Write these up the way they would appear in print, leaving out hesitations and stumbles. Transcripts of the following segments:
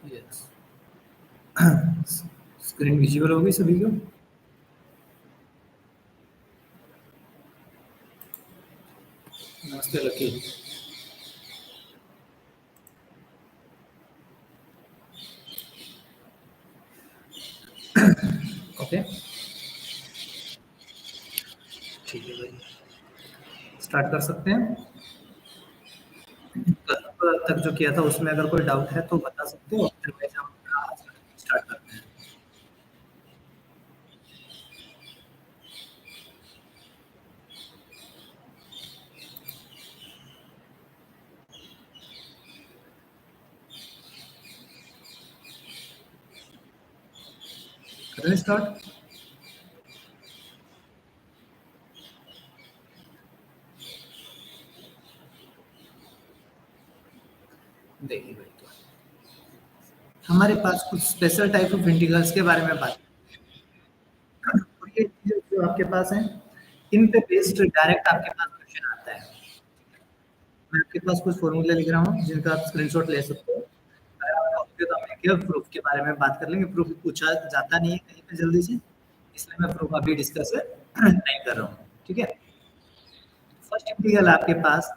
Yes. Screen visible होगी सभी को? नमस्ते लकी। ओके, ठीक है भाई, स्टार्ट कर सकते हैं। कल तक जो किया था उसमें अगर कोई डाउट है तो बता सकते हो, अदरवाइज हम आज स्टार्ट करते हैं। करें स्टार्ट। देखिए भाई, तो हमारे पास कुछ स्पेशल टाइप ऑफ इंटीग्रल्स के बारे में बात, और ये चीजें जो आपके पास हैं, इन पे बेस्ड डायरेक्ट आपके पास क्वेश्चन आता है। मैं आपके पास कुछ फॉर्मूले लिख रहा हूँ जिनका आप स्क्रीनशॉट ले सकते हो। अगर आप कहोगे तो हम एक प्रूफ के बारे में बात कर लेंगे। प्रूफ पूछा जाता नहीं है कहीं पे जल्दी से, इसलिए मैं प्रूफ अभी डिस्कस नहीं कर रहा हूँ। ठीक है, फर्स्ट इंटीग्रल आपके पास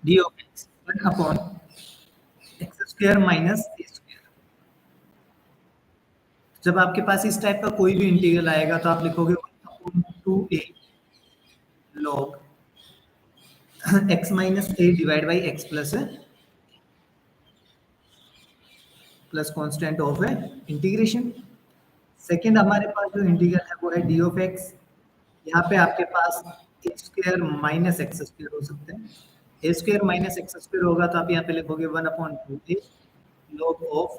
D of X 1 upon X square minus A square. जब आपके पास इस टाइप का कोई भी इंटीग्रल आएगा तो आप लिखोगे 1 upon 2a log x minus a divide by x plus constant of है इंटीग्रेशन। सेकंड हमारे पास जो इंटीग्रल है वो है डी ऑफ एक्स। यहाँ पे आपके पास ए स्क्वायर माइनस एक्स स्क्वायर हो सकते हैं। ए स्क्वायर माइनस एक्स स्क्वायर होगा तो आप यहाँ पे लिखोगे 1 अपॉन 2a log ऑफ,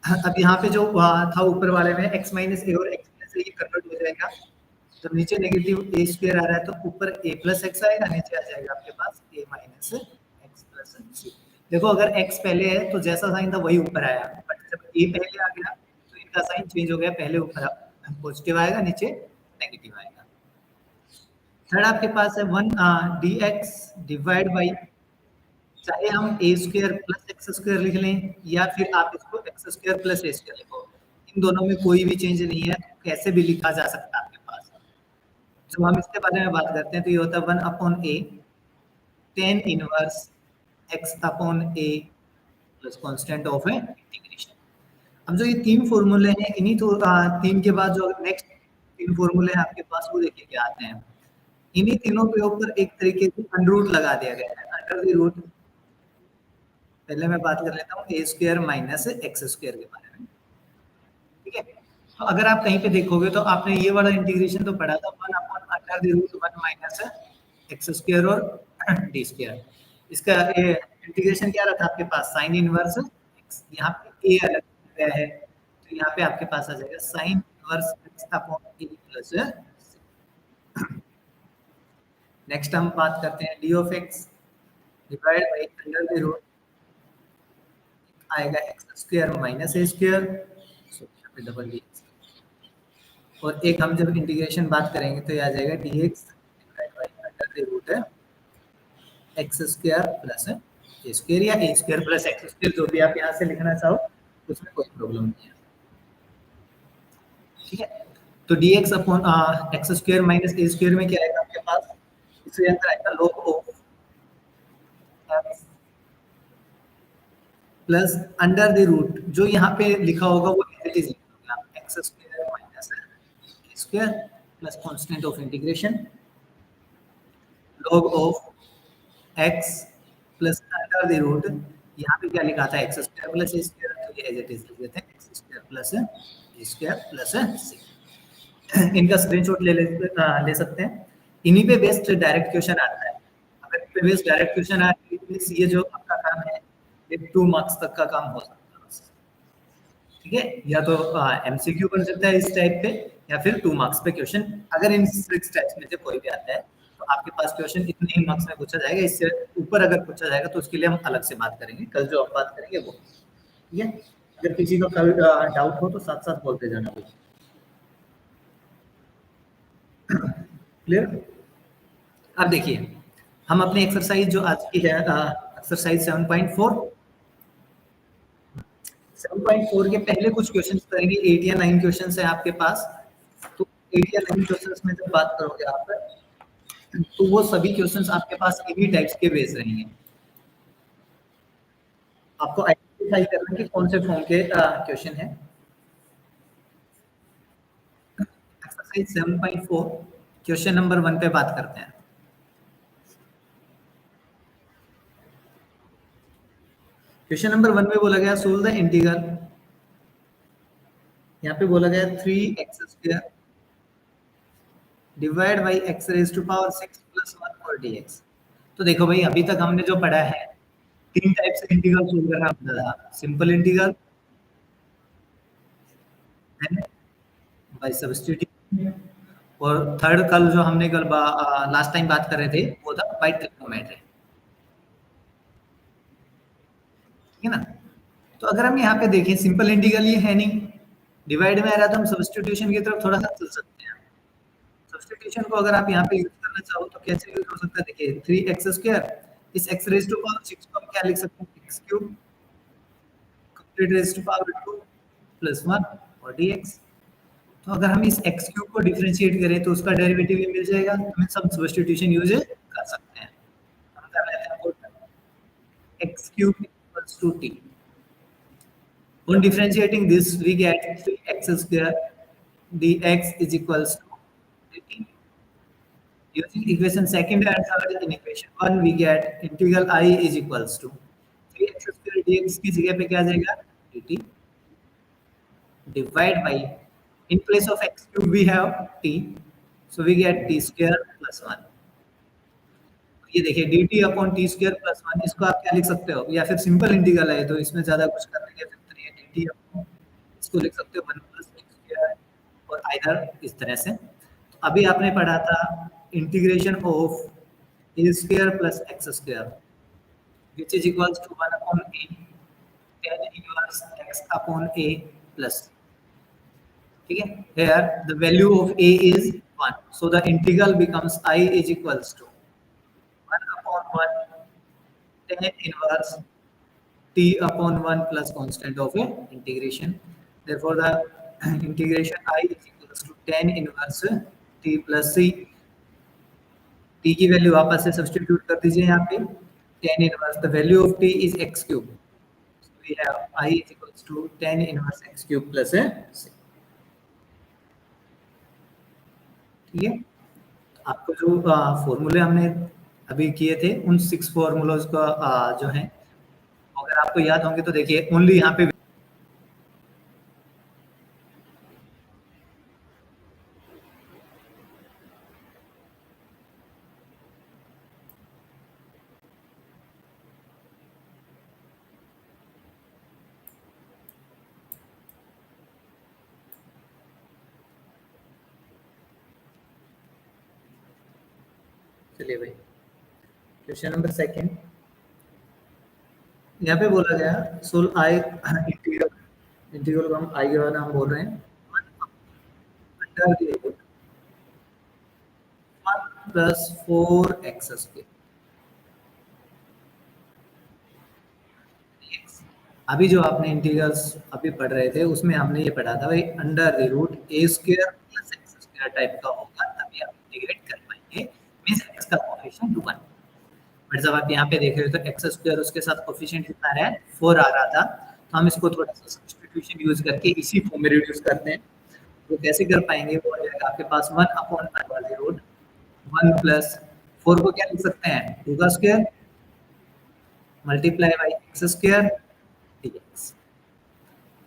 अब यहाँ पे जो था ऊपर वाले में x माइनस ए और x प्लस ए, ये कन्वर्ट हो जाएगा। जब नीचे नेगेटिव ए स्क्वायर आ रहा है तो ऊपर a प्लस एक्स आएगा, नीचे आ जाएगा आपके पास a माइनस एक्स प्लस सी। देखो अगर x पहले है तो जैसा साइन था वही ऊपर आया, बट जब a पहले आ गया तो इनका साइन चेंज हो गया, पहले ऊपर पॉजिटिव आएगा, नीचे नेगेटिव आएगा। थर्ड आपके पास है 1 dx डिवाइड बाई, चाहे हम ए स्क्वायर प्लस एक्स स्क्वायर लिख लें या फिर आप इसको एक्स स्क्वायर प्लस ए स्क्वायर लिखो, इन दोनों में कोई भी चेंज नहीं है, कैसे भी लिखा जा सकता है आपके पास। जब हम इसके बारे में बात करते हैं तो ये होता है 1 upon A tan inverse x upon a plus constant of है इंटीग्रेशन। अब जो ये तीन फॉर्मूले हैं, इन्हीं तो तीन के बाद जो नेक्स्ट तीन फॉर्मूले हैं आपके पास, वो देखिए क्या आते हैं। इन्हीं तीनों के ऊपर एक तरीके से अंडर रूट लगा दिया गया है। अंडर द रूट, पहले मैं बात कर लेता हूँ ए स्क्वायर माइनस एक्स स्क्वायर के बारे में। ठीक है, तो अगर आप कहीं पे देखोगे तो आपने ये वाला इंटीग्रेशन तो पढ़ा था 1 upon under the root 1 minus x square और डी स्क्वायर। इसका इंटीग्रेशन क्या रहा था आपके पास, साइन इनवर्स एक्स, यहाँ पे ए अलग गया है तो यहाँ पे आपके पास आ जाएगा sine inverse x upon a plus. Next हम बात करते हैं d of x divide by under the root, आएगा एक्स स्क्वायर माइनस ए स्क्वायर, पे डबल डी, और एक हम जब इंटीग्रेशन बात करेंगे तो ये आ जाएगा d x divide by under the root है एक्स स्क्वायर प्लस ए स्क्वायर, या a square plus x square, जो भी आप यहाँ से लिखना चाहो उसमें कोई प्रॉब्लम नहीं है। ठीक है, तो D X upon X square minus ए स्क्वायर में क्या आएगा आपके पास, इसके अंदर आएगा log of X plus under the root, जो यहाँ पे लिखा होगा वो it is X square minus A square plus constant of integration log of X plus under the root, यहाँ पे क्या लिखा था एक्स स्क्वायर प्लस ए स्क्वायर, तो ये एज इट इज लिख देते हैं एक्स स्क्वायर प्लस ए स्क्वायर प्लस सी। इनका स्क्रीनशॉट ले सकते हैं। इन्हीं पे बेस्ड डायरेक्ट क्वेश्चन आता है। अगर इन पे बेस्ड डायरेक्ट क्वेश्चन आए तो ये जो आपका काम है ये 2 मार्क्स तक का काम हो सकता है बस। ठीक है, या तो एमसीक्यू बन सकता है इस टाइप पे, या फिर 2 मार्क्स पे क्वेश्चन। अगर इन 6 टाइप्स में से कोई भी आता है तो आपके पास क्वेश्चन इतने ही मार्क्स में पूछा जाएगा। इससे ऊपर अगर पूछा जाएगा तो उसके लिए हम अलग से बात करेंगे, कल जो हम बात करेंगे वो। ठीक है, अगर किसी को कल डाउट हो तो साथ साथ बोलते जाना। क्लियर? अब देखिए हम अपनी एक्सरसाइज जो आज की है एक्सरसाइज 7.4, 7.4 के पहले कुछ क्वेश्चंस करेंगे, 8 या 9 क्वेश्चंस है आपके पास। तो 8 या 9 क्वेश्चंस में जब बात करोगे आप, तो वो सभी क्वेश्चंस आपके पास इन्हीं टाइप्स के बेस रहेंगे। आपको आइडेंटिफाई करना कि कौन से फॉर्म के क्वेश्चन है। एक्सरसाइज 7.4 क्वेश्चन नंबर 1 पे बात करते हैं। क्वेश्चन नंबर 1 में बोला गया सोल्व द इंटीग्रल, यहाँ पे बोला गया 3x² divide by x raise to power 6 plus 1 और dx। तो देखो भाई, अभी तक हमने जो पढ़ा है, 3 टाइप से इंटीग्रल सोल्व करना होता था। सिंपल इंटीग्रल, बाय सब्स्टिट्यूशन, और थर्ड कल जो हमने कल लास्ट टाइम बात कर रहे थे वो था बाय ट्रिग्नोमेट्री, ठीक है ना। तो अगर हम यहाँ पे देखें, सिंपल इंटीग्रल ये है नहीं, डिवाइड में आ रहा, तो हम सब्स्टिट्यूशन की तरफ थोड़ा सा चल सकते हैं। सब्स्टिट्यूशन को अगर आप यहाँ पे यूज करना चाहो तो कैसे यूज हो सकता है, देखिए 3x², इस x रेज टू पावर 6 को हम क्या लिख सकते हैं, x³ complete raise to power 2 plus 1 और dx। तो अगर हम इस x³ को डिफरेंशिएट करें तो उसका डेरिवेटिव भी मिल जाएगा, तो हम सब सब्स्टिट्यूशन यूज कर सकते हैं। हम कर लेते हैं x³ = t। On differentiating this, we get 3x² dx is equals to dt. Using equation second and third in equation 1, we get integral I is equals to 3x² dx की जगह पे क्या आ जाएगा, dt divide by, in place of x³ we have t, so we get t² plus 1। ये देखिए dt upon t² plus 1, इसको आप क्या लिख सकते हो, या फिर सिंपल इंटीग्रल है तो इसमें ज्यादा कुछ करने की जरूरत नहीं है, dt अपॉन, इसको लिख सकते हो 1 plus t², और आइदर इस तरह से। तो अभी आपने पढ़ा था integration of a² plus x² which is equals to 1 upon a tan inverse x upon a plus, ठीक है। here the value of a is 1, so the integral becomes I is equals to 1 upon 1 tan inverse t upon 1 plus constant of a integration, therefore the integration I is equals to tan inverse t plus c। t की value वापस से substitute कर दीजिए यहाँ पे, tan inverse the value of t is x³, so we have I is equals to tan inverse x³ plus c, ठीक है। आपको जो फॉर्मूले हमने अभी किए थे उन 6 फॉर्मूलाज का जो है, अगर आपको याद होंगे तो देखिए ओनली यहाँ पे चलिए भाई, क्वेश्चन नंबर सेकंड, यहाँ पे बोला गया सोल्व आई इंटीग्रल, इंटीग्रल को हम आई के बाद हम बोल रहे हैं 1 plus 4x²। अभी जो आपने इंटीग्रल्स अभी पढ़ रहे थे उसमें हमने ये पढ़ा था भाई √a² plus x² टाइप का होगा, तभी आप इंटीग्रेट कर पाएंगे, मींस x का कोएफिशिएंट 1। बट जब आप यहाँ पे देख रहे हो तो x² उसके साथ कोएफिशिएंट कितना है, 4 आ रहा था, तो हम इसको थोड़ा सा सब्स्टिट्यूशन यूज करके इसी फॉर्म में रिड्यूस करते हैं। तो कैसे कर पाएंगे, वो हो जाएगा आपके पास 1 अपॉन 1 प्लस 4 को क्या लिख सकते हैं, 2 का square multiply by x² dx,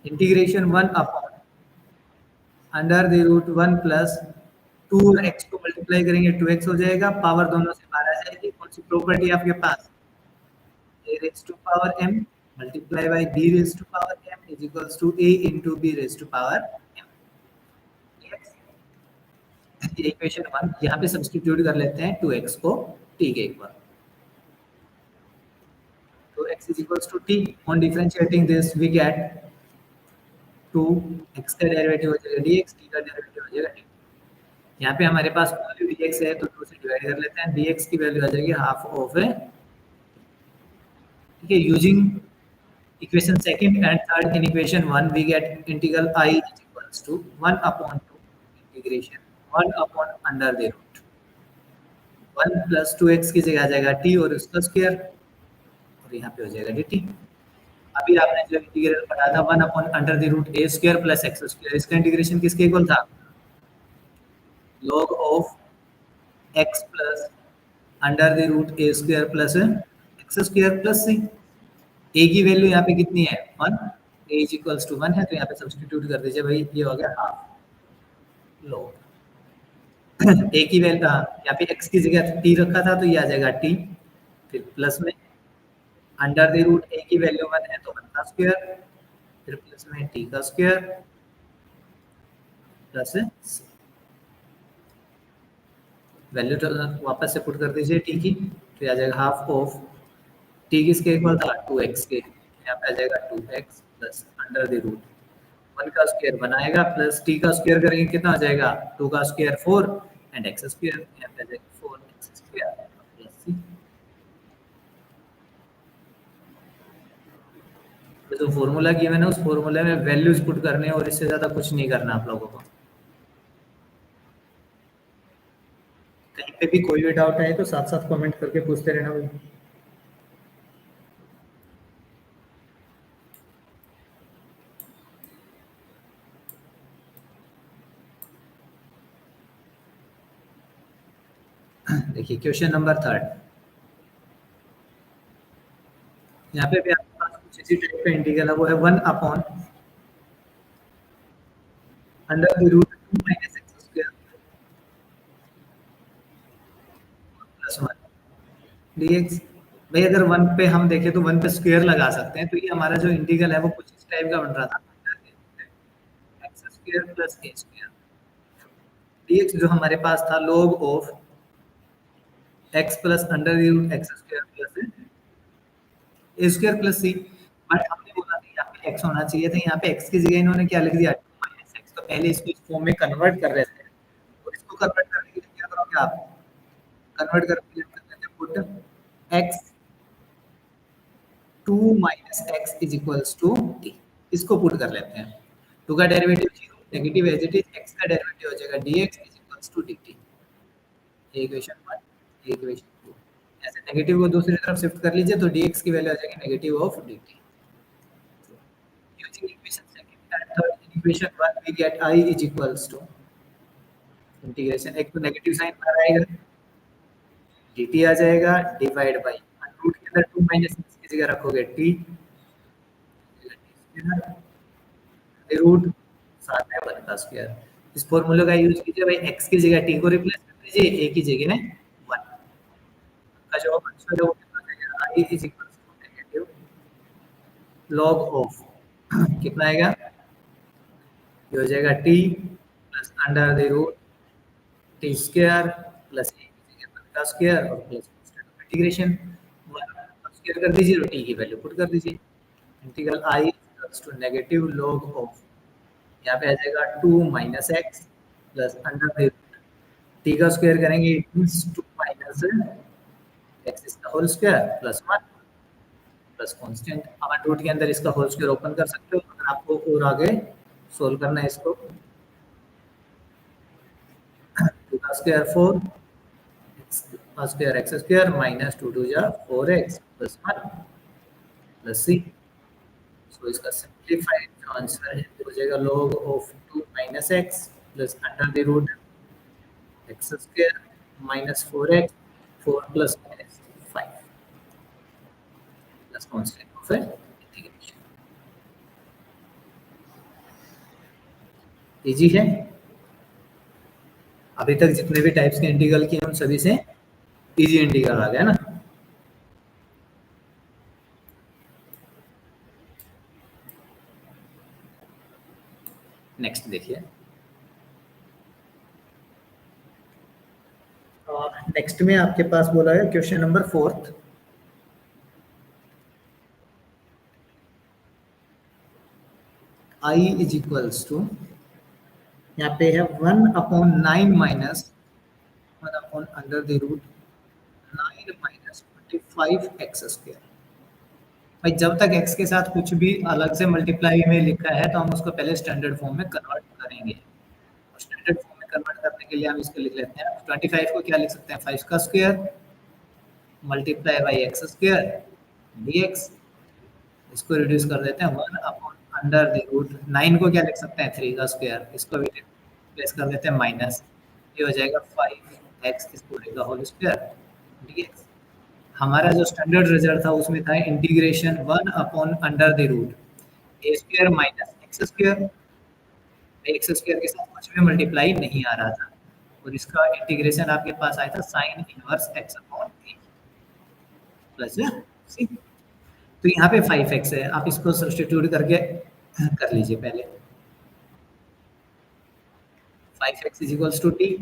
integration 1 upon √1 plus 2 और x को मल्टीप्लाई करेंगे 2x हो जाएगा, पावर दोनों से बाहर आ जाएगी, कौन सी प्रॉपर्टी आपके पास, a raised to power m multiply by b raised to power m is equals to a into b raised to power m। ये इक्वेशन 1 यहाँ पे सब्स्टिट्यूट कर लेते हैं 2x को t के ऊपर, तो x is equals to t, on differentiating this we get 2x का डेरिवेटिव हो जाएगा dx, t का डेरिवेटिव हो जाएगा dt। यहाँ पे हमारे पास वैल्यू dx है तो 2 से डिवाइड कर लेते हैं, dx की वैल्यू आ जाएगी हाफ ऑफ, ठीक है। Using equation second and third, in equation 1 we get integral I is equals to 1 upon 2 integration 1 upon under the root 1 plus 2x की जगह आ जाएगा t और उसका स्क्वायर और यहाँ पे हो जाएगा dt। अभी आपने जो इंटीग्रल पढ़ा था 1 upon under the root a square plus x square, इसका इंटीग्रेशन किसके इक्वल था? log of x plus under the root a square plus x square plus c। a की वैल्यू यहाँ पे कितनी है 1, a इज इक्वल्स टू 1 है, तो यहाँ पे सब्स्टिट्यूट कर दीजिए भाई, ये हो गया हाफ log a की वैल्यू यहाँ पे x की जगह t रखा था तो ये आ जाएगा t, फिर प्लस में अंडर द रूट a की वैल्यू 1 है तो 1 का स्क्वायर, फिर प्लस में t का स्क्वायर प्लस वैल्यू तो वापस से पुट कर दीजिए t की, तो आ जाएगा हाफ ऑफ t किसके इक्वल था 2x के, यहाँ पे आ जाएगा 2x plus under the root 1 का स्क्वायर बनाएगा प्लस t का स्क्वायर करेंगे कितना आ जाएगा 2 का स्क्वायर 4 एंड x स्क्वायर, यहाँ पे आ जाएगा 4x स्क्वायर प्लस c। जो फॉर्मूला गिवन है उस फॉर्मूले में वैल्यूज पुट करने और इससे ज्यादा कुछ नहीं करना आप लोगों को। कहीं पे भी कोई भी डाउट आए तो साथ साथ कमेंट करके पूछते रहना भाई। देखिए क्वेश्चन नंबर 3, यहाँ पे भी आपके पास कुछ इसी टाइप का इंटीग्रल है, वो है 1 upon under the root 2 minus x square plus 1 dx। भाई अगर 1 पे हम देखें तो 1 पे स्क्वायर लगा सकते हैं, तो ये हमारा जो इंटीग्रल है वो कुछ इस टाइप का बन रहा था एक्स स्क्वायर प्लस ए स्क्वायर dx, जो हमारे पास था log of x plus under the root x square plus A square plus c. But हमने बोला था यहाँ पे x होना चाहिए था, यहाँ पे x की जगह इन्होंने क्या लिख दिया 2 माइनस एक्स, तो पहले इसको इस फॉर्म में कन्वर्ट कर रहे थे, और इसको कन्वर्ट करने के लिए क्या करोगे आप, कन्वर्ट करने के लिए कर लेते हैं put x 2 minus x is equals to t, इसको पुट कर लेते हैं। 2 का derivative 0, negative as it is, x का डेरिवेटिव हो जाएगा dx is equals to dt। ये इक्वेशन 1, ये इक्वेशन 2, ऐसे नेगेटिव को दूसरी तरफ शिफ्ट कर लीजिए तो dx की वैल्यू आ जाएगी negative of dt। Using equation second and third, in equation 1 we get I is equals to integration, एक तो नेगेटिव साइन बाहर आएगा dt आ जाएगा डिवाइड बाय रूट के अंदर 2 माइनस x की जगह रखोगे t रूट साथ में 1 का स्क्वायर। इस फार्मूले का यूज कीजिए भाई, x की जगह t को रिप्लेस कर दीजिए, a की जगह में 1 का जो आंसर है वो कितना आएगा I is equal to negative log of कितना आएगा, ये हो जाएगा t plus under the root t square plus a की जगह 1 का स्क्वायर और प्लस इंटीग्रेशन 1 का स्क्वायर कर दीजिए और t की वैल्यू पुट कर दीजिए, integral I equals to negative log of, यहाँ पे आ जाएगा 2 minus x plus under the root t का स्क्वायर करेंगे 2 माइनस एक्स इसका whole square plus 1 plus constant. अब रूट के अंदर इसका होल स्क्वायर ओपन कर सकते हो अगर आपको और आगे सोल्व करना है इसको। 2 का स्क्वायर 4 का स्क्वायर एक्स स्क्वायर माइनस 2 2 जा 4x प्लस 1 प्लस c। सो इसका सिंपलीफाइड जो आंसर है हो जाएगा log of 2 minus x plus under the root x square minus 4x 4 plus minus 5 plus constant of integration. Easy है, अभी तक जितने भी टाइप्स के इंटीग्रल किए उन सभी से इजी इंटीग्रल आ गया ना। नेक्स्ट देखिए, नेक्स्ट में आपके पास बोला है question number 4, I is equals to, यहाँ पे है 1 upon 9 minus 1 upon under the root 9 minus 25 x square. भाई जब तक x के साथ कुछ भी अलग से मल्टीप्लाई में लिखा है तो हम उसको पहले स्टैंडर्ड फॉर्म में कन्वर्ट करेंगे। स्टैंडर्ड फॉर्म में कन्वर्ट करने के लिए हम इसको लिख लेते हैं 25 को क्या लिख सकते हैं 5 का square multiply by x square dx। इसको रिड्यूस कर देते हैं 1 अपॉन अंडर द रूट 9 को क्या लिख सकते हैं 3 का स्क्वायर इसको भी रिप्लेस कर देते हैं माइनस ये हो जाएगा 5x इस पूरे का होल स्क्वायर dx। हमारा जो स्टैंडर्ड रिजल्ट था उसमें था integration 1 upon under the root a square minus x square. X square के साथ कुछ भी मल्टीप्लाई नहीं आ रहा था और इसका इंटीग्रेशन आपके पास आया था sine inverse x upon a plus C. तो यहाँ पे 5x है आप इसको सब्स्टिट्यूट करके कर लीजिए पहले 5x is equals to t।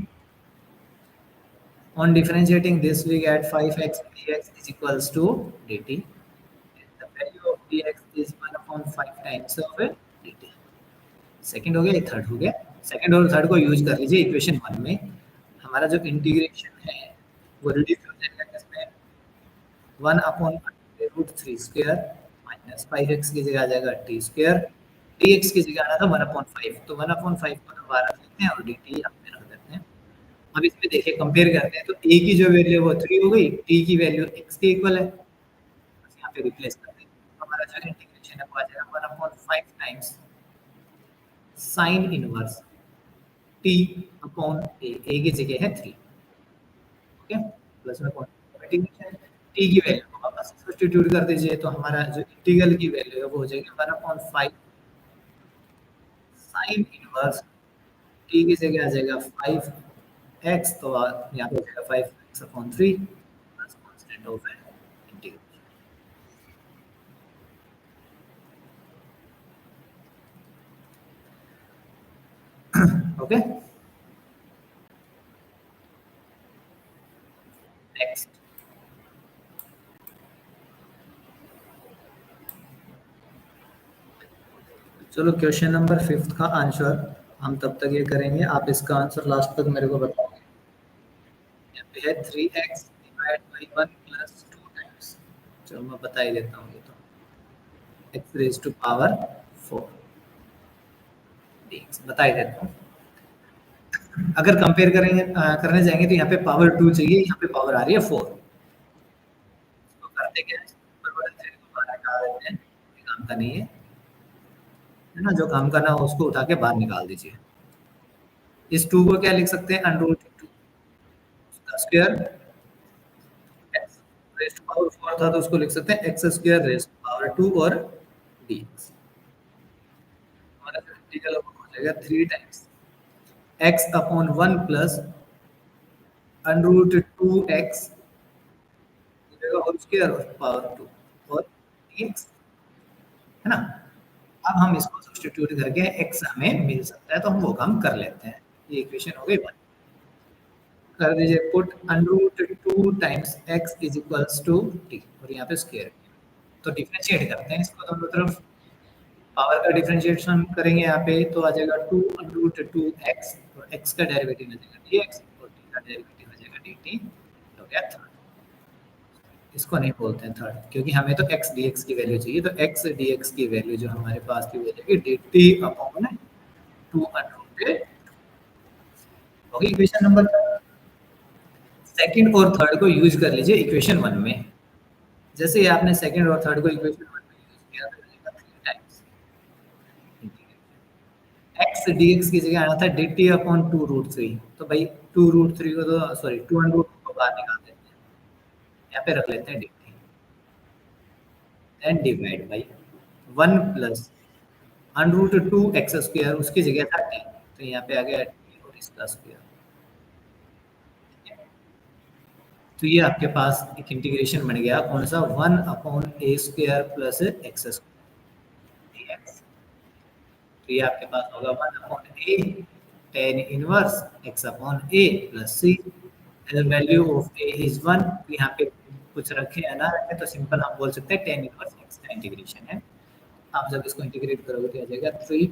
On differentiating this we get 5x dx is equals to dt। The value of dx is 1 upon 5 times of dt। Second हो गया थर्ड हो गया। सेकंड और थर्ड को यूज कर लीजिए इक्वेशन 1 में हमारा जो इंटीग्रेशन है वो रिड्यूस हो जाएगा किसमें 1 upon root 3 square minus 5x की जगह आ जाएगा t स्क्वायर dx की जगह आना था 1 अपॉन 5 तो 1 अपॉन 5 को दोबारा लिखते हैं और dt यहाँ पे रख देते हैं। अब इसमें देखिए कंपेयर करते हैं तो a की जो वैल्यू है वो 3 हो गई t की वैल्यू x के इक्वल है बस यहाँ पे रिप्लेस कर दें तो हमारा जो इंटीग्रेशन है वो आ जाएगा 1 upon 5 times sine inverse t upon a की जगह है 3 ओके प्लस में इंटीग्रेशन t की वैल्यू को वापस सब्स्टिट्यूट कर दीजिए तो हमारा जो इंटीग्रल की वैल्यू है वो हो जाएगी 1 अपॉन 5 साइन इनवर्स t की जगह आ जाएगा 5x तो यहाँ पे हो जाएगा 5x upon 3 plus constant of integration. Okay next चलो क्वेश्चन नंबर 5 का आंसर हम तब तक ये करेंगे आप इसका आंसर लास्ट तक मेरे को बताओगे। यहाँ पे है 3x divide by 1 plus 2 times चलो मैं बता ही देता हूँ ये तो x raise to power 4 dx बता ही देता हूँ। अगर कंपेयर करेंगे करने जाएंगे तो यहाँ पे पावर 2 चाहिए यहाँ पे पावर आ रही है 4 तो करते क्या है ऊपर वाले थ्री को बाहर निकाल देते हैं ये काम का नहीं है ना जो काम करना हो उसको उठा के बाहर निकाल दीजिए। इस 2 को क्या लिख सकते हैं अंडर 2 उसका square x raise to power 4 था तो उसको लिख सकते हैं x square raise to power 2 और dx हमारा जो इंटीग्रल हो जाएगा 3 times x upon 1 plus under 2x whole square और पावर 2 और dx है ना। अब हम इसको सब्स्टिट्यूट करके x हमें मिल सकता है तो हम वो काम कर लेते हैं। ये इक्वेशन हो गई 1 कर दीजिए put under 2 times x is equals to t और यहाँ पे स्क्वायर तो डिफरेंशिएट करते हैं इसको दोनों तरफ पावर का डिफरेंशिएशन करेंगे यहाँ पे तो आ जाएगा 2 अंडर 2x और x का डेरिवेटिव हो जाएगा dx और t का डेरिवेटिव हो जाएगा dt हो गया थर्ड। इसको नहीं बोलते हैं थर्ड क्योंकि हमें तो x dx की वैल्यू चाहिए तो x dx की वैल्यू जो हमारे पास की हो जाएगी dt अपॉन 2 अंडर होगी इक्वेशन नंबर सेकंड और थर्ड को यूज कर लीजिए इक्वेशन 1 में। जैसे ही आपने सेकंड और थर्ड को इक्वेशन 1 में यूज किया तो मिलेगा 3 टाइम्स x dx की जगह आना था dt अपॉन 2 रूट 3 तो भाई 2 रूट 3 को तो सॉरी 2 अंडर रूट को बाहर निकाल देते हैं यहाँ पे रख लेते हैं dt and divide by 1 plus under root 2 x square उसकी जगह था t तो यहाँ पे आ गया t और इसका स्क्वायर। तो ये आपके पास एक इंटीग्रेशन बन गया कौन सा 1 upon A square plus x square dx तो ये आपके पास होगा 1 upon A tan inverse x upon a plus c value of a is 1 यहाँ पे कुछ रखे या ना रखे तो सिंपल हम बोल सकते हैं tan इनवर्स x का इंटीग्रेशन है। आप जब इसको इंटीग्रेट करोगे तो आ जाएगा 3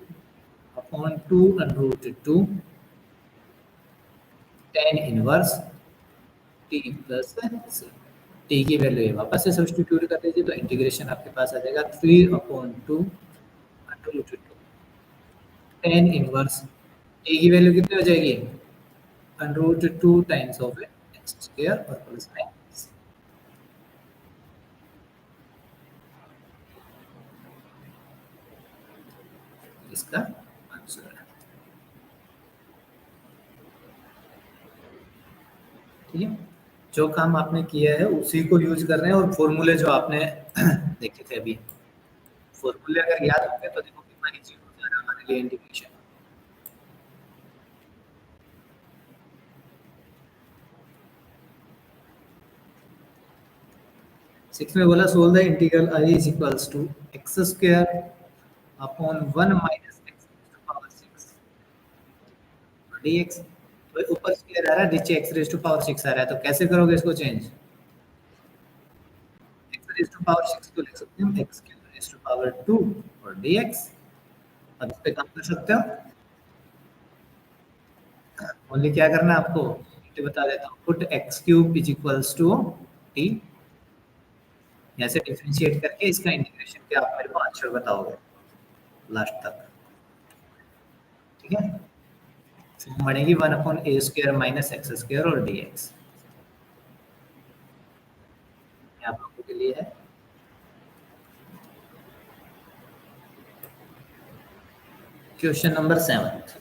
upon 2 under root 2 tan inverse t plus c t की वैल्यू है वापस से सब्स्टिट्यूट कर दीजिए, तो इंटीग्रेशन आपके पास आ जाएगा 3/2 under root 2 tan inverse t की वैल्यू कितनी हो जाएगी, under root 2 times of x square और प्लस में इसका आंसर है। ठीक है, जो काम आपने किया है उसी को यूज कर रहे हैं, और फॉर्मूले जो आपने देखे थे अभी, फॉर्मूले अगर याद होंगे तो देखो कितना इजी हो जा रहा है हमारे लिए इंटीग्रेशन। सिक्स में बोला solve the integral I is equals to x square upon 1 minus x power 6 dx। तो ऊपर स्क्वायर आ रहा है, नीचे x रेज़ टू पावर 6 आ रहा है, तो कैसे करोगे इसको change, x raise to power 6 को लिख सकते हो x cube raise to power 2 और dx। अब इस पे काम कर सकते हो, ओनली क्या करना है आपको, ये बता देता हूँ, put x cube is equals to t, यहाँ से डिफरेंशिएट करके इसका इंटीग्रेशन क्या आप मेरे को आंसर बताओगे लास्ट तक। ठीक है, बढ़ेगी 1/a² माइनस एक्स स्क्वायर और dx, आप लोगों के लिए है। क्वेश्चन नंबर 7,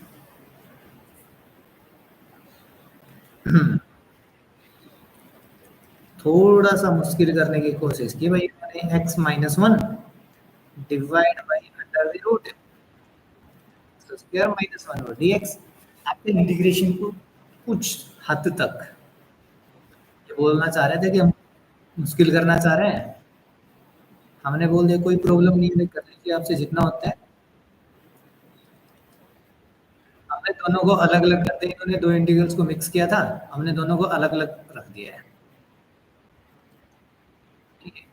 थोड़ा सा मुश्किल करने की कोशिश की भाई मैंने, x minus 1 divide by under the root square minus 1 और dx। आपके इंटीग्रेशन को कुछ हद तक ये बोलना चाह रहे थे कि हम मुश्किल करना चाह रहे हैं, हमने बोल दिया कोई प्रॉब्लम नहीं है, कर लीजिए आपसे जितना होता है। हमने दोनों को अलग अलग करते, इन्होंने दो इंटीग्रल्स को मिक्स किया था, हमने दोनों को अलग अलग रख दिया है। ठीक है,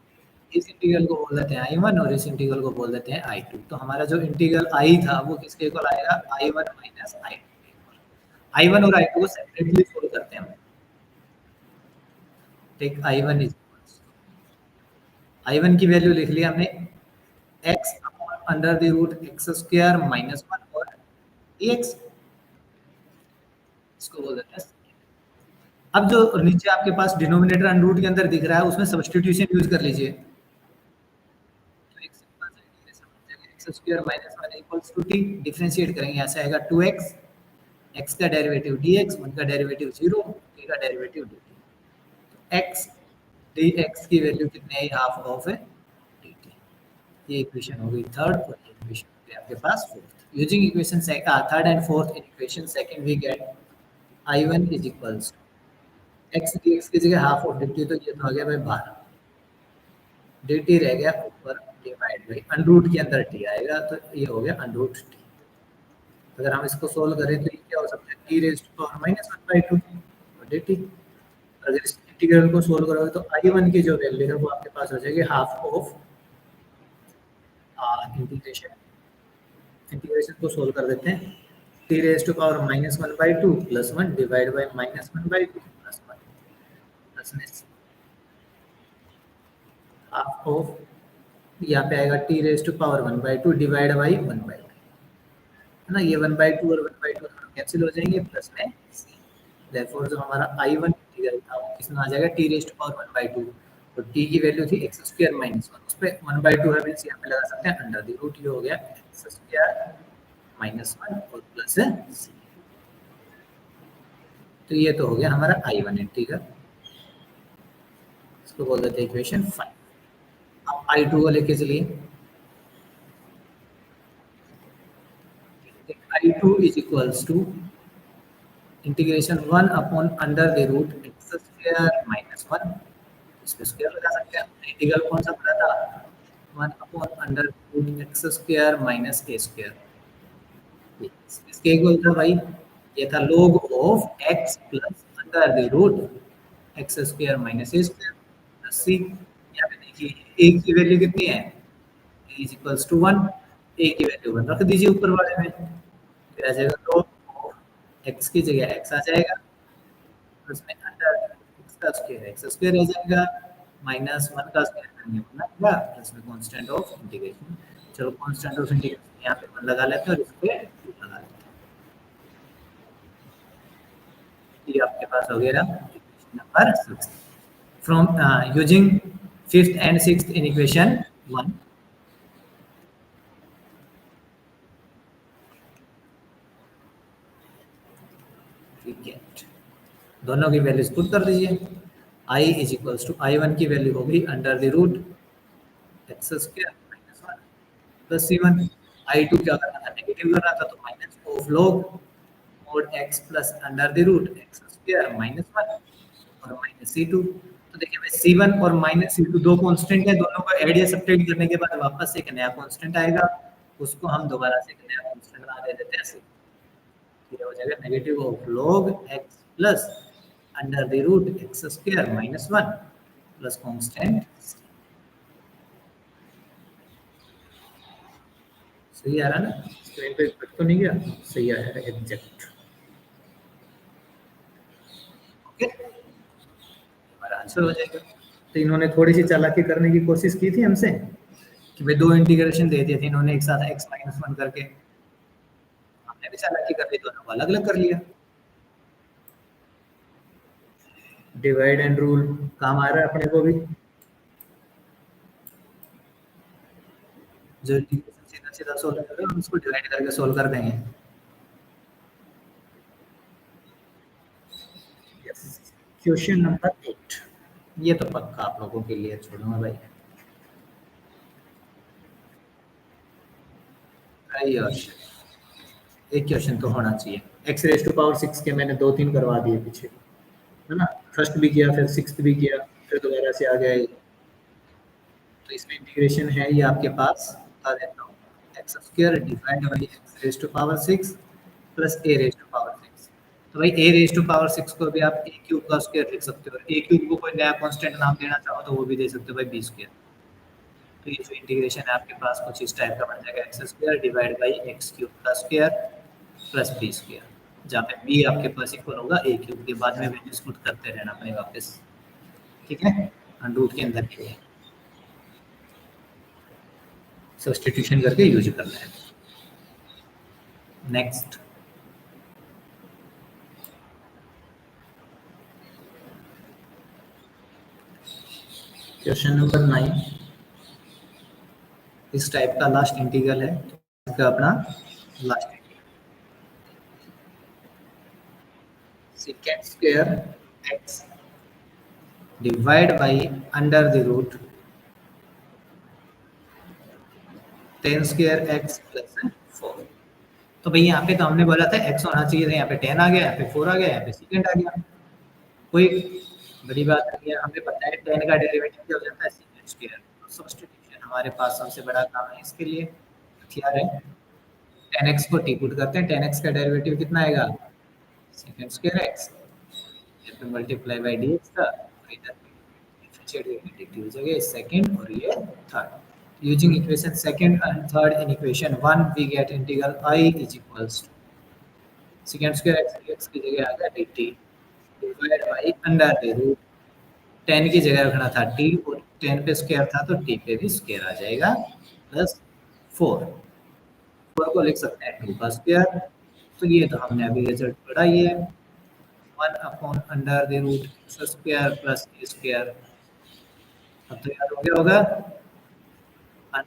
इस इंटीग्रल को बोल देते हैं I1 और इस इंटीग्रल को बोल देते हैं I2। तो हमारा जो इंटीग्रल I था वो किसके इक्वल आएगा, I1 माइनस I2। I1 और I2 को सेपरेटली सोल्व करते हैं हम। टेक I1 इज I1 की वैल्यू लिख लिया हमने x under the root x square minus 1 और dx, इसको बोल देते हैं। अब जो नीचे आपके पास डिनोमिनेटर अंडर रूट के अंदर दिख रहा है उसमें सब्स्टिट्यूशन यूज कर लीजिए, तो एक सिंपल सा इंटीग्रेशन हो जाएगा, x square minus 1 equals to t, differentiate करेंगे, यहाँ से आएगा 2x, x का डेरिवेटिव dx, 1 का डेरिवेटिव 0, t का डेरिवेटिव dt। x dx की वैल्यू कितनी है, हाफ ऑफ है dt। ये इक्वेशन हो गई थर्ड, और ये इक्वेशन हो गई आपके पास fourth. Using equation third and fourth in equation second we get I1 is equals x dx की जगह हाफ ऑफ dt, तो ये तो आ गया भाई 12, dt रह गया ऊपर डिवाइड बाई अंडर रूट के अंदर t आएगा, तो ये हो गया अंडर रूट t। अगर हम इसको सोल्व करें तो ये क्या हो सकता है, t raise to power minus 1/2 और dt। अगर इस इंटीग्रल को सोल्व करोगे तो I1 की जो वैल्यू है वो आपके पास हो जाएगी हाफ ऑफ इंटीग्रेशन, इंटीग्रेशन को सोल्व कर देते हैं, t raise to power minus 1/2 plus 1 divide by minus 1/2 plus 1 plus में हाफ ऑफ, यहाँ पे आएगा t raise to power 1/2 divide by 1/2, है ना, ये 1/2 और 1/2 कैंसिल हो जाएंगे, प्लस में c। देयरफॉर जो हमारा I1 इंटीग्रल था वो किसमें आ जाएगा, t रेज़ टू पावर 1/2, और t की वैल्यू थी एक्स स्क्वायर माइनस 1, उस पे 1/2 है, मींस यहाँ पे लगा सकते हैं अंडर द रूट, ये हो गया एक्स स्क्वायर माइनस 1 और प्लस c। तो ये तो हो गया हमारा I1 इंटीग्रल, इसको बोल देते हैं इक्वेशन 5। अब I2 को लेके चलिए, I2 is equals to integration 1 upon under the root x square minus 1, इस पे स्क्वायर लगा सकते हैं। इंटीग्रल कौन सा पड़ा था, 1 upon under root x square minus ए स्क्वायर, इसके इक्वल था भाई, ये था log of x plus under the root x square minus A square plus c। यहाँ पे देखिए a की वैल्यू कितनी है, a is equals to 1, a की वैल्यू 1 रख दीजिए ऊपर वाले में, फिर आ जाएगा log x की जगह x आ जाएगा, उसमें अंडर x का स्क्वायर रह जाएगा, -1 का स्क्वायर करेंगे 1 आएगा प्लस में कांस्टेंट ऑफ इंटीग्रेशन। चलो कांस्टेंट ऑफ इंटीग्रेशन यहाँ पे 1 लगा लेते हैं और इस पे 2 लगा लेते हैं। ये आपके पास हो गया equation number 6 from using 5th and 6th in equation 1 ठीक है, दोनों की वैल्यूज पुट कर दीजिए। I is equals to I1 की वैल्यू होगी under the root x square minus 1 plus C1। I2 क्या करना था, नेगेटिव करना था, तो minus of log mod x plus under the root x square minus 1 और माइनस C2। तो देखिए भाई C1 और माइनस C2 दो कांस्टेंट है, दोनों को ऐड या सब्ट्रैक्ट करने के बाद वापस एक नया कांस्टेंट आएगा, उसको हम दोबारा से एक नया कांस्टेंट बना दे देते हैं। ये हो जाएगा negative of log x plus under the root x square minus 1 plus constant. सही आ रहा ना, स्क्रीन पे कट तो नहीं गया, सही आ रहा है एग्जैक्ट। ओके, हमारा आंसर हो जाएगा। तो इन्होंने थोड़ी सी चालाकी करने की कोशिश की थी हमसे कि भाई दो इंटीग्रेशन दे दिए थे इन्होंने एक साथ x माइनस 1 करके, हमने भी चालाकी कर ली, दोनों को अलग अलग कर लिया। डिवाइड एंड रूल काम आ रहा है अपने को भी, जो सीधा सीधा सोल्व कर रहे हैं उसको डिवाइड करके सोल्व कर देंगे। क्वेश्चन नंबर 8, ये तो पक्का आप लोगों के लिए छोड़ूंगा भाई। एक क्वेश्चन तो होना चाहिए। एक्स रेज टू पावर 6 के मैंने 2-3 करवा दिए पीछे, है ना, फर्स्ट भी किया फिर 6th भी किया फिर दोबारा से आ गया ये। तो इसमें इंटीग्रेशन है ये आपके पास, बता देता हूँ, x square divide by x raise to power 6 plus a raise to power 6। तो भाई ए रेज टू पावर 6 को भी आप ए क्यूब का स्क्वायर लिख सकते हो, ए क्यूब को कोई नया कांस्टेंट नाम देना चाहो तो वो भी दे सकते हो भाई, बी स्क्वायर। तो ये जो इंटीग्रेशन है आपके पास कुछ इस टाइप का बन जाएगा, x square divide by x cube का स्क्वायर प्लस बी स्क्वायर, जहाँ पे बी आपके पास इक्वल होगा ए क्यूब के, बाद में वैल्यूज पुट करते रहना अपने वापस, ठीक है, रूट के अंदर के लिए सब्स्टिट्यूशन करके यूज करना है। नेक्स्ट क्वेश्चन नंबर 9, इस टाइप का लास्ट इंटीग्रल है, इसका अपना last secant square x divide by under the root 10 square x plus 4। तो भाई यहाँ पे तो हमने बोला था x होना चाहिए था, यहाँ पे 10 आ गया, यहाँ पे 4 आ गया, यहाँ पे secant आ गया, कोई बड़ी बात नहीं है। हमें पता है 10 का डेरिवेटिव क्या हो जाता है, secant square। तो सब्स्टिट्यूशन हमारे पास सबसे बड़ा काम है, इसके लिए हथियार है। 10x को t पुट करते हैं, 10x का डेरिवेटिव कितना आएगा, secant square x multiply by dx का, इधर डिफरेंशिएट हो जाएगा सेकंड और ये third. Using equation second and third in equation 1 we get integral I is equals to second square x dx की जगह आ गया dt divide by under the root 10 की जगह रखना था t और 10 पे स्क्वायर था तो t पे भी स्क्वायर आ जाएगा प्लस 4 को लिख सकते हैं 2 का स्क्वायर। तो ये तो हमने अभी रिजल्ट पढ़ा ही है, 1 upon under the root x square plus A square. अब तो याद हो गया होगा,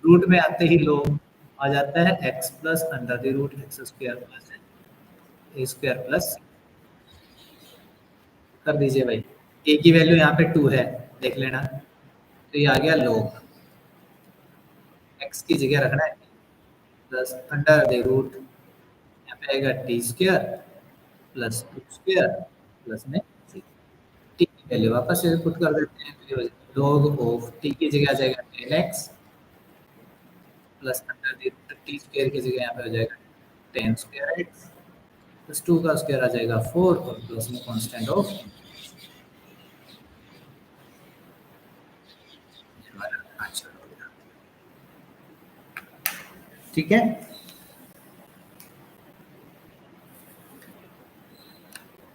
रूट में आते ही लोग आ जाता है x plus under the root x square plus A square plus, कर दीजिए भाई। a की वैल्यू यहाँ पे 2 है, देख लेना, तो ये आ गया log x की जगह रखना है प्लस अंडर द रूट, यहाँ पे आएगा T square plus 2 square plus में टी की वैल्यू वापस से पुट कर देते हैं, log ऑफ टी की जगह आ जाएगा 10x plus under the root t square की जगह यहाँ पे हो जाएगा 10 स्क्वायर x प्लस 2 का स्क्वायर आ जाएगा 4 और प्लस में कांस्टेंट ऑफ, आंसर हो गया, ठीक है।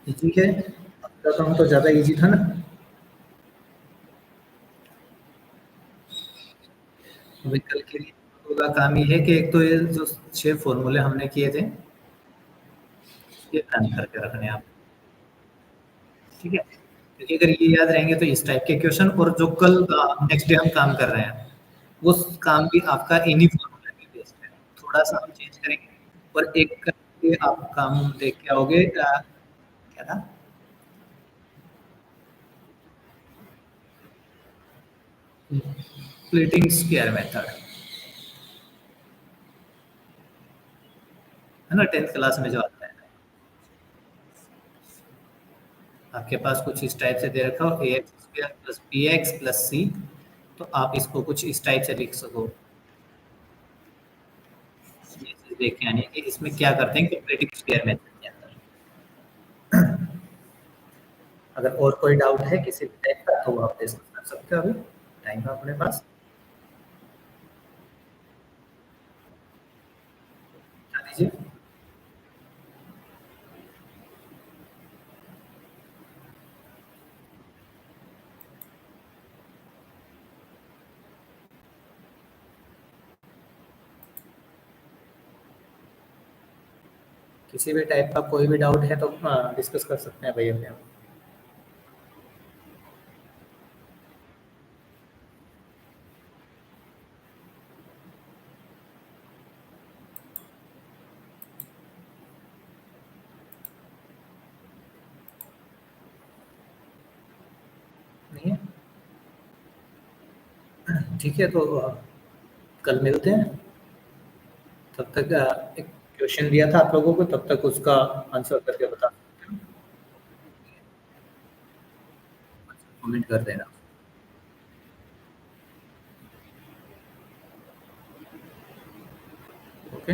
इजी है, आपका काम तो ज्यादा इजी था ना। पूरा काम ये है कि एक तो ये जो 6 फॉर्मूले हमने किए थे, ये रन करके रखने हैं आप, ठीक है? क्योंकि अगर ये याद रहेंगे तो इस टाइप के क्वेश्चन, और जो कल नेक्स्ट डे हम काम कर रहे हैं, वो काम भी आपका इन्हीं फॉर्मूले के बेस पे है। थोड़ा-सा हम चेंज करेंगे और एक करके आप काम देख के आओगे। क्या था? स्प्लिटिंग स्क्वायर मेथड, है ना? 10th क्लास में जो आता है। आपके पास कुछ इस टाइप से दे रखा हो, ax square plus bx plus c, तो आप इसको कुछ इस टाइप से लिख सको। ये चीज़ देख के आनी है कि इसमें क्या करते हैं क्वाड्रेटिक स्क्वायर मेथड के अंदर। अगर और कोई डाउट है किसी भी टाइप का तो आप डिस्कस कर सकते हो, अभी टाइम है अपने पास। बता दीजिए। किसी भी टाइप का कोई भी डाउट है तो डिस्कस कर सकते हैं भाई अपने आप। नहीं है? ठीक है, तो कल मिलते हैं। तब तक एक क्वेश्चन दिया था आप लोगों को, तब तक उसका आंसर करके बता सकते हो, कमेंट कर देना। ओके।